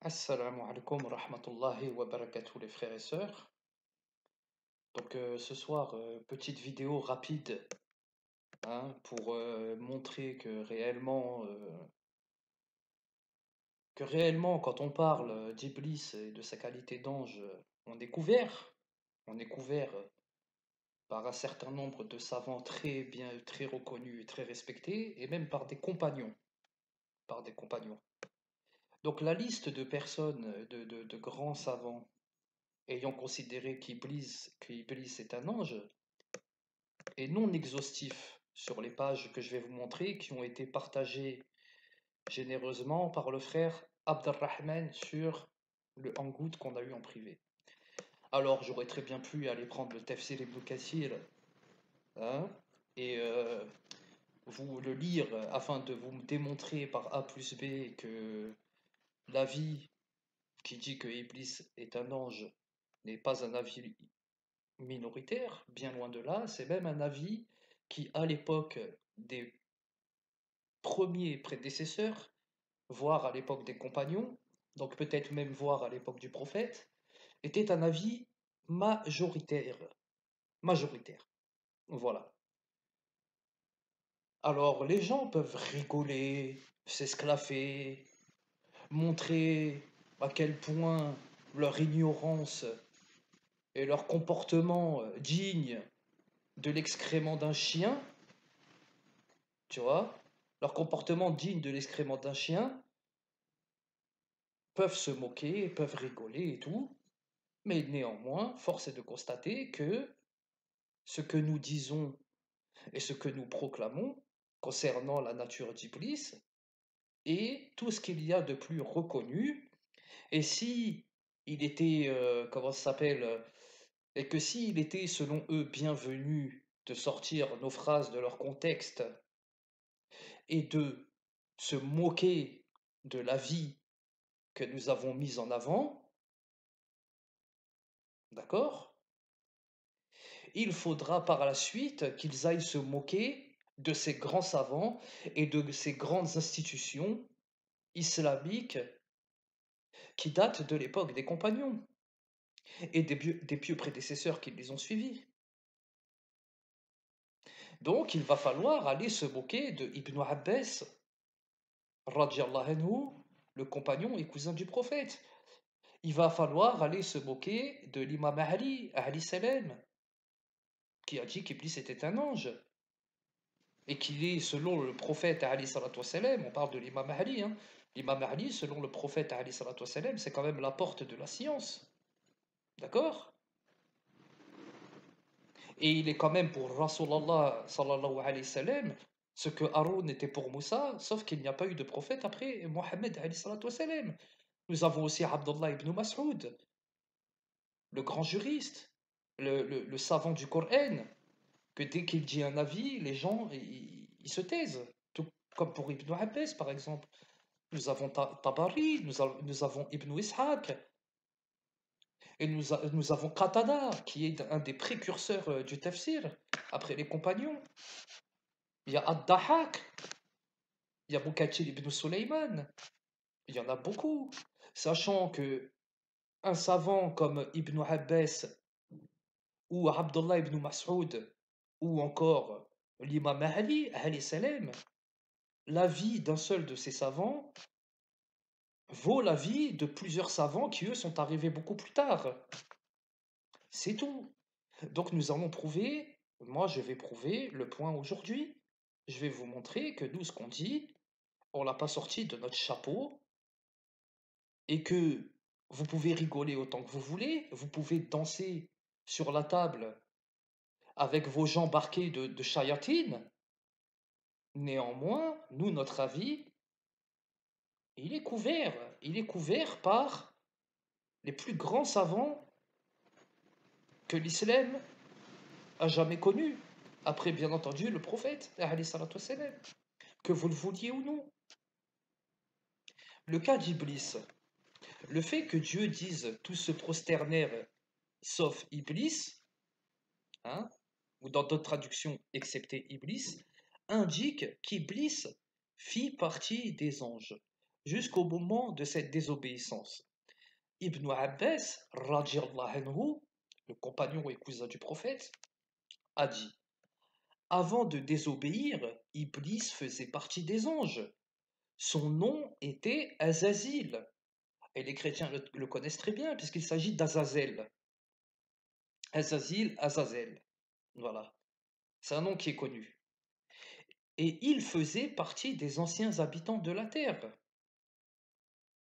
Assalamu alaikum wa rahmatullahi wa barakatuh les frères et sœurs. Donc ce soir, petite vidéo rapide hein, pour montrer que réellement quand on parle d'Iblis et de sa qualité d'ange, on est couvert par un certain nombre de savants très bien, très reconnus et très respectés, et même par des compagnons. Donc la liste de personnes, de grands savants ayant considéré qu'Iblis est un ange, est non exhaustif sur les pages que je vais vous montrer, qui ont été partagées généreusement par le frère Abdelrahman sur le hangout qu'on a eu en privé. Alors j'aurais très bien pu aller prendre le Tafsir Ibn Kathir hein, et vous le lire afin de vous démontrer par A plus B que l'avis qui dit que Iblis est un ange n'est pas un avis minoritaire, bien loin de là, c'est même un avis qui, à l'époque des premiers prédécesseurs, voire à l'époque des compagnons, donc peut-être même voire à l'époque du prophète, était un avis majoritaire. Majoritaire. Voilà. Alors les gens peuvent rigoler, s'esclaffer, montrer à quel point leur ignorance et leur comportement digne de l'excrément d'un chien, tu vois, leur comportement digne de l'excrément d'un chien, peuvent se moquer, peuvent rigoler et tout, mais néanmoins, force est de constater que ce que nous disons et ce que nous proclamons concernant la nature d'Iblis est tout ce qu'il y a de plus reconnu, et si il était, comment ça s'appelle, et que s'il était selon eux bienvenu de sortir nos phrases de leur contexte et de se moquer de la vie que nous avons mise en avant, d'accord? Il faudra par la suite qu'ils aillent se moquer de ces grands savants et de ces grandes institutions islamiques qui datent de l'époque des compagnons et des pieux prédécesseurs qui les ont suivis. Donc il va falloir aller se moquer de Ibn Abbas, radiallahu anhu, le compagnon et cousin du prophète. Il va falloir aller se moquer de l'imam Ali, alayhi salam, qui a dit qu'Iblis était un ange. Et qu'il est, selon le prophète, alayhi salatu wassalam, on parle de l'imam Ali, hein, l'imam Ali, selon le prophète, alayhi salatu wassalam, c'est quand même la porte de la science. D'accord? Et il est quand même pour Rasulallah sallallahu alayhi wa sallam ce que Haroun était pour Moussa, sauf qu'il n'y a pas eu de prophète après Mohammed alayhi salatu wassalam. Nous avons aussi Abdullah ibn Mas'ud, le grand juriste, le savant du Coran, que dès qu'il dit un avis, les gens ils se taisent. Tout comme pour Ibn Abbas par exemple. Nous avons Tabari, nous avons Ibn Ishaq, et nous avons Qatada, qui est un des précurseurs du tafsir, après les compagnons. Il y a Ad-Dahak, il y a Mukatil ibn Sulaiman, il y en a beaucoup. Sachant que un savant comme Ibn Abbas ou Abdullah ibn Mas'ud ou encore l'imam Ali, alayhi salam, l'avis d'un seul de ces savants vaut l'avis de plusieurs savants qui, eux, sont arrivés beaucoup plus tard. C'est tout. Donc nous allons prouver, moi je vais prouver le point aujourd'hui. Je vais vous montrer que nous, ce qu'on dit, on l'a pas sorti de notre chapeau et que vous pouvez rigoler autant que vous voulez, vous pouvez danser sur la table avec vos jambes barquées de chayatine. Néanmoins, nous, notre avis, il est couvert par les plus grands savants que l'islam a jamais connus. Après, bien entendu, le prophète, alayhi salatu wassalam, que vous le vouliez ou non. Le cas d'Iblis, le fait que Dieu dise tous se prosternèrent sauf Iblis, hein, ou dans d'autres traductions, excepté Iblis, indique qu'Iblis fit partie des anges. jusqu'au moment de cette désobéissance. Ibn Abbas, radiallahu anhu, le compagnon et cousin du prophète, a dit: avant de désobéir, Iblis faisait partie des anges. Son nom était Azazil. Et les chrétiens le connaissent très bien, puisqu'il s'agit d'Azazel. Azazil, Azazel. Voilà. C'est un nom qui est connu. Et il faisait partie des anciens habitants de la terre.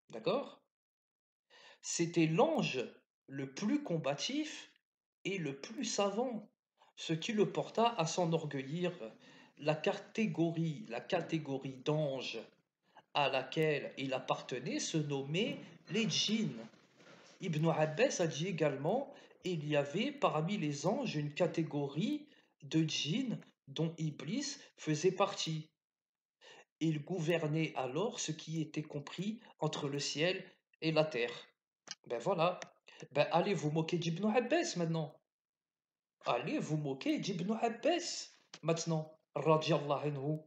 D'accord? C'était l'ange le plus combatif et le plus savant, ce qui le porta à s'enorgueillir. La catégorie d'anges à laquelle il appartenait se nommait les djinns. Ibn Abbas a dit également: il y avait parmi les anges une catégorie de djinns dont Iblis faisait partie. Il gouvernait alors ce qui était compris entre le ciel et la terre. Ben voilà. Ben allez vous moquer d'Ibn Abbas maintenant. Allez vous moquer d'Ibn Abbas maintenant. Radiallahu anhu.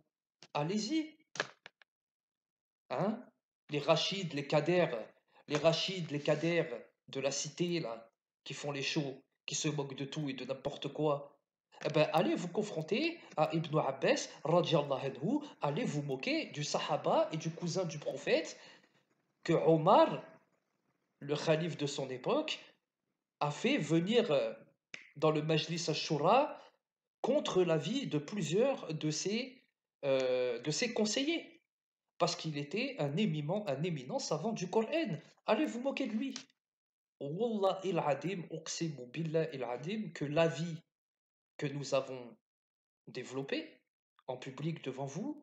Allez-y. Hein? Les Rachid, les Kader, les Rachid, les Kader de la cité, là, qui font les shows, qui se moquent de tout et de n'importe quoi. Eh ben, allez vous confronter à Ibn Abbas, radiallahu anhu, allez vous moquer du Sahaba et du cousin du prophète que Omar, le calife de son époque, a fait venir dans le Majlis al-Shura contre l'avis de plusieurs de ses conseillers. Parce qu'il était un éminent savant du Coran. Allez vous moquer de lui. Wallah il adim, uqsimu billah il adim, que l'avis que nous avons développé en public devant vous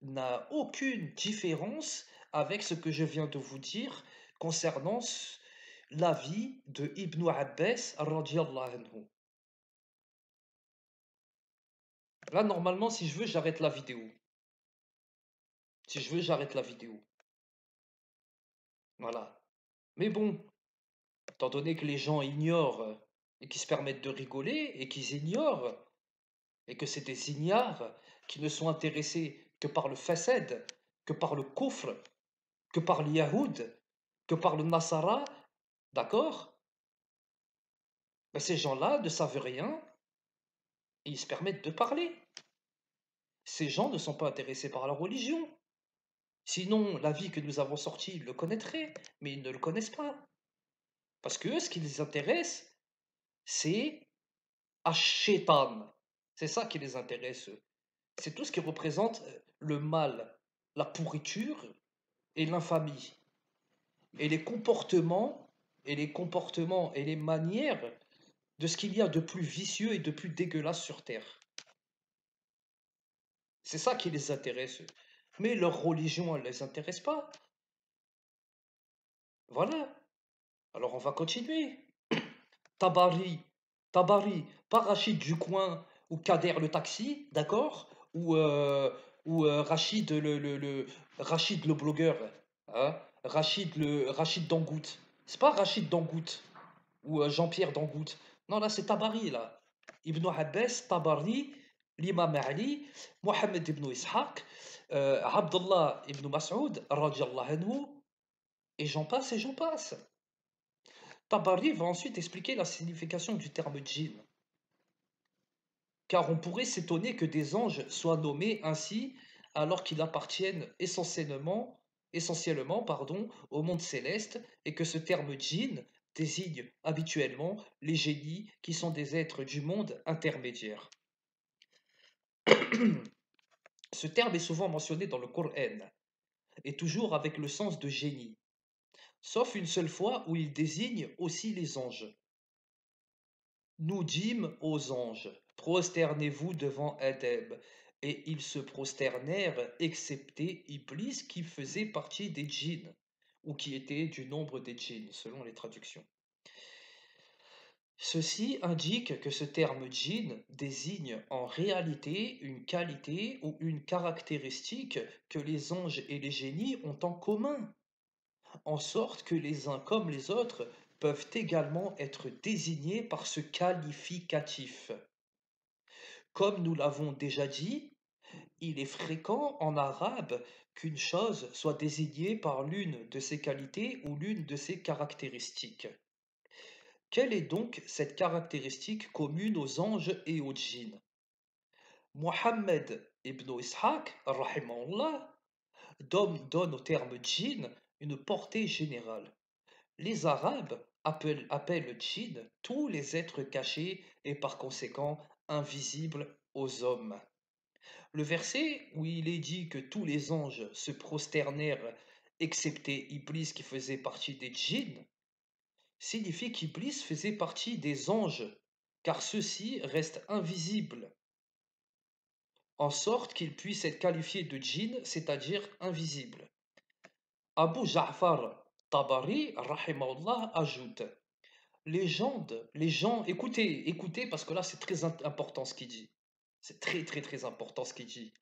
n'a aucune différence avec ce que je viens de vous dire concernant l'avis de Ibn Abbas radiallahu anhu. Là, normalement, si je veux, j'arrête la vidéo. Si je veux, j'arrête la vidéo. Voilà. Mais bon, étant donné que les gens ignorent et qui se permettent de rigoler et qu'ils ignorent et que c'est des ignares qui ne sont intéressés que par le fasad, que par le kufr, que par le yahoud, que par le nasara, d'accord? Ben, ces gens-là ne savent rien et ils se permettent de parler. Ces gens ne sont pas intéressés par la religion. Sinon, la vie que nous avons sortie, ils le connaîtraient, mais ils ne le connaissent pas. Parce que eux, ce qui les intéresse, c'est Ash-Shaytan. C'est ça qui les intéresse, eux. C'est tout ce qui représente le mal, la pourriture et l'infamie. Et les comportements, et les manières de ce qu'il y a de plus vicieux et de plus dégueulasse sur Terre. C'est ça qui les intéresse, eux. Mais leur religion, elle ne les intéresse pas. Voilà. Alors on va continuer. Tabari, Tabari, pas Rachid du coin ou Kader le taxi, d'accord? Ou Rachid Rachid le blogueur, hein? Rachid Dangout. C'est pas Rachid Dangout ou Jean-Pierre Dangout. Non, là c'est Tabari là. Ibn Abbas, Tabari, l'imam Ali, Mohamed ibn Ishaq, Abdullah ibn Mas'ud, radiallahu anhu, et j'en passe et j'en passe. Tabari va ensuite expliquer la signification du terme djinn, car on pourrait s'étonner que des anges soient nommés ainsi alors qu'ils appartiennent essentiellement au monde céleste et que ce terme djinn désigne habituellement les génies qui sont des êtres du monde intermédiaire. Ce terme est souvent mentionné dans le Coran et toujours avec le sens de génie, sauf une seule fois où il désigne aussi les anges. Nous dîmes aux anges, prosternez-vous devant Adam. Et ils se prosternèrent, excepté Iblis qui faisait partie des djinns, ou qui était du nombre des djinns, selon les traductions. Ceci indique que ce terme djinn désigne en réalité une qualité ou une caractéristique que les anges et les génies ont en commun, en sorte que les uns comme les autres peuvent également être désignés par ce qualificatif. Comme nous l'avons déjà dit, il est fréquent en arabe qu'une chose soit désignée par l'une de ses qualités ou l'une de ses caractéristiques. Quelle est donc cette caractéristique commune aux anges et aux djinns? Mohammed ibn Ishaq, rahimahullah, donne au terme djinn une portée générale. Les Arabes appellent djinn tous les êtres cachés et par conséquent invisibles aux hommes. Le verset où il est dit que tous les anges se prosternèrent excepté Iblis qui faisait partie des djinns signifie qu'Iblis faisait partie des anges, car ceux-ci restent invisibles, en sorte qu'ils puissent être qualifiés de djinns, c'est-à-dire invisibles. Abu Ja'far Tabari, rahimahullah, ajoute les gens, écoutez, parce que là c'est très important ce qu'il dit. C'est très très très important ce qu'il dit.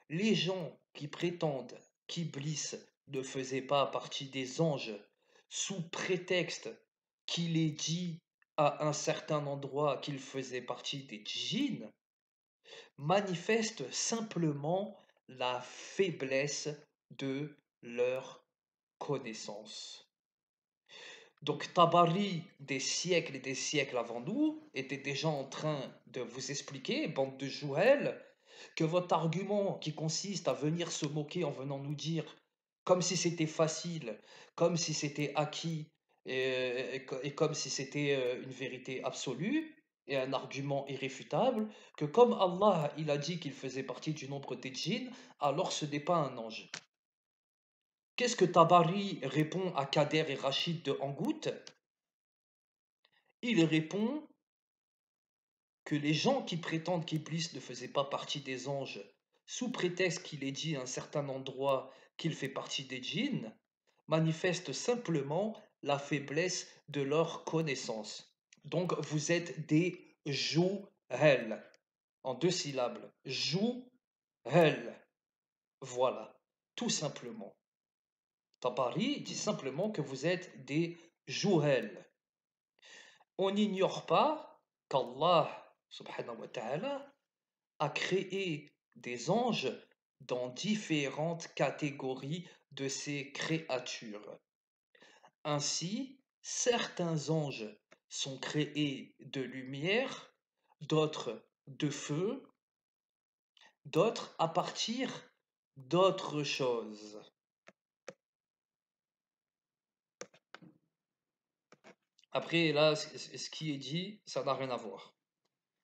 Les gens qui prétendent qu'Iblis ne faisait pas partie des anges sous prétexte qu'il est dit à un certain endroit qu'il faisait partie des djinns manifestent simplement la faiblesse de leur connaissance. Donc Tabari, des siècles et des siècles avant nous, était déjà en train de vous expliquer, bande de jouels, que votre argument qui consiste à venir se moquer en venant nous dire, comme si c'était facile, comme si c'était acquis, et comme si c'était une vérité absolue, et un argument irréfutable, que comme Allah il a dit qu'il faisait partie du nombre des djinns, alors ce n'est pas un ange. Qu'est-ce que Tabari répond à Kader et Rachid de Angout? Il répond que les gens qui prétendent qu'Iblis ne faisait pas partie des anges, sous prétexte qu'il est dit à un certain endroit qu'il fait partie des djinns, manifestent simplement la faiblesse de leur connaissance. Donc vous êtes des jouhel, en 2 syllabes. Jouhel. Voilà, tout simplement. Tabari dit simplement que vous êtes des jouhel. On n'ignore pas qu'Allah subhanahu wa ta'ala a créé des anges dans différentes catégories de ces créatures. Ainsi, certains anges sont créés de lumière, d'autres de feu, d'autres à partir d'autres choses. Après, là, ce qui est dit, ça n'a rien à voir.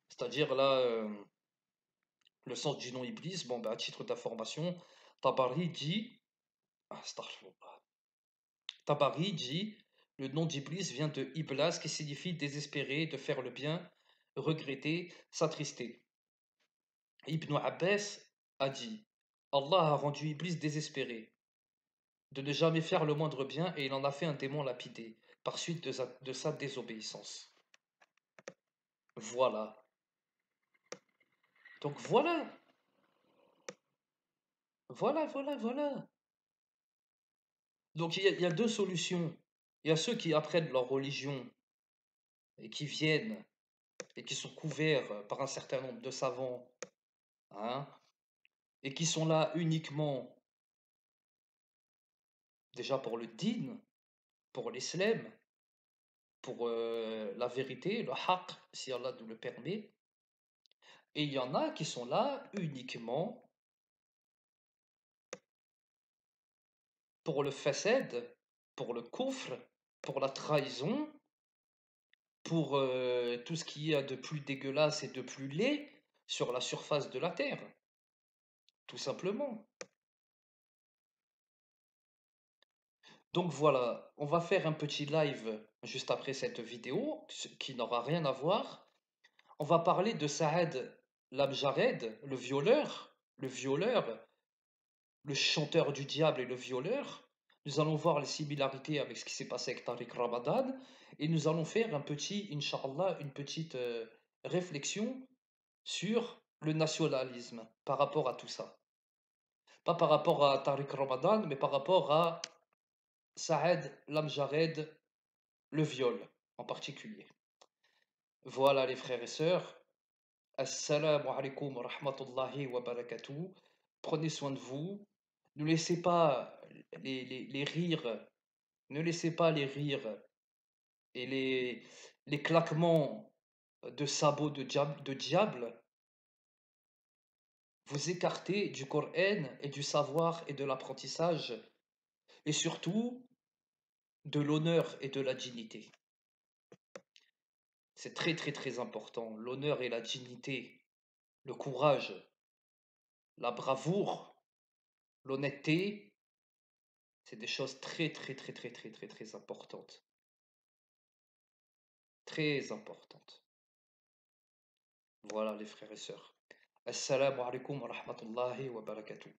C'est-à-dire, là, le sens du nom Iblis, bon, ben, à titre d'information, Tabari dit, astaghfirullah. Tabari dit, le nom d'Iblis vient de Iblas qui signifie désespérer, de faire le bien, regretter, s'attrister. Ibn Abbas a dit, Allah a rendu Iblis désespéré, de ne jamais faire le moindre bien et il en a fait un démon lapidé, par suite de sa désobéissance. Voilà. Donc voilà. Voilà. Donc il y a 2 solutions. Il y a ceux qui apprennent leur religion et qui viennent et qui sont couverts par un certain nombre de savants, hein, et qui sont là uniquement déjà pour le din, pour l'islam, pour la vérité, le haqq, si Allah nous le permet. Et il y en a qui sont là uniquement pour le fasad, pour le kufr, pour la trahison, pour tout ce qu'il y a de plus dégueulasse et de plus laid sur la surface de la terre, tout simplement. Donc voilà, on va faire un petit live juste après cette vidéo, qui n'aura rien à voir. On va parler de Saad Lamjared, le violeur, le chanteur du diable et le violeur. Nous allons voir les similarités avec ce qui s'est passé avec Tariq Ramadan et nous allons faire un petit, Inch'Allah, une petite réflexion sur le nationalisme par rapport à tout ça. Pas par rapport à Tariq Ramadan, mais par rapport à Saad Lamjared, le viol en particulier. Voilà les frères et sœurs. Assalamu alaikum wa rahmatullahi wa barakatuh. prenez soin de vous, ne laissez pas les rires, ne laissez pas les rires et les claquements de sabots de diable vous écarter du Coran et du savoir et de l'apprentissage, et surtout de l'honneur et de la dignité. C'est très très très important, l'honneur et la dignité, le courage, la bravoure, l'honnêteté, c'est des choses très très très très très très très importantes. Très importantes. Voilà les frères et sœurs. Assalamu alaikum wa rahmatullahi wa barakatuh.